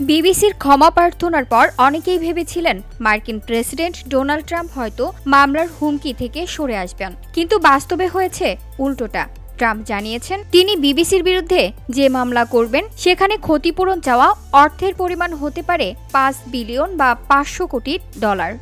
বিবিসির ক্ষমা প্রার্থনার পর অনেকেই ভেবেছিলেন মার্কিন প্রেসিডেন্ট ডোনাল্ড ট্রাম্প হয়তো মামলার হুমকি থেকে সরে আসবেন, কিন্তু বাস্তবে হয়েছে উল্টোটা। ট্রাম্প জানিয়েছেন তিনি বিবিসির বিরুদ্ধে যে মামলা করবেন সেখানে ক্ষতিপূরণ চাওয়া অর্থের পরিমাণ হতে পারে ৫ বিলিয়ন বা ৫০০ কোটি ডলার।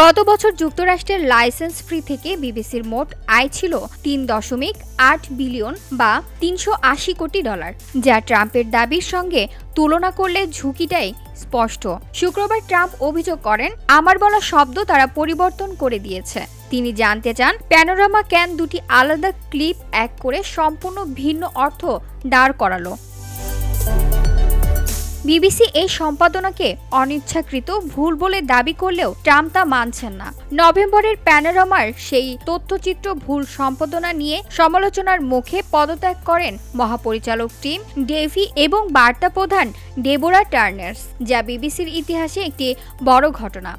গত বছর যুক্তরাষ্ট্রের লাইসেন্স ফি থেকে বিবিসির মোট আয় ছিল ৩.৮ বিলিয়ন বা ৩৮০ কোটি ডলার, যা ট্রাম্পের দাবির সঙ্গে তুলনা করলে ঝুঁকিটাই স্পষ্ট। শুক্রবার ট্রাম্প অভিযোগ করেন, আমার বলা শব্দ তারা পরিবর্তন করে দিয়েছে। তিনি জানতে চান প্যানোরামা কেন দুটি আলাদা ক্লিপ এক করে সম্পূর্ণ ভিন্ন অর্থ দাঁড় করালো। বিবিসি এই সম্পাদনাকে অনিচ্ছাকৃত ভুল বলে দাবি করলেও ট্রাম্প তা মানছেন না। নভেম্বরের প্যানোরামার সেই তথ্যচিত্র ভুল সম্পাদনা নিয়ে সমালোচনার মুখে পদত্যাগ করেন মহাপরিচালক টিম ডেভি এবং বার্তা প্রধান ডেবোরা টার্নার্স, যা বিবিসির ইতিহাসে একটি বড় ঘটনা।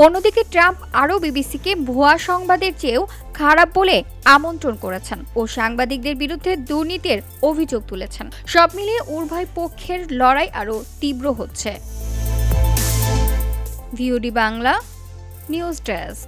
অন্যদিকে ট্রাম্প আরও বিবিসিকে ভুয়া সংবাদের চেয়েও খারাপ বলে আমন্ত্রণ করেছেন ও সাংবাদিকদের বিরুদ্ধে দুর্নীতির অভিযোগ তুলেছেন। সব মিলিয়ে উভয় পক্ষের লড়াই আরও তীব্র হচ্ছে। VOD Bangla news desk.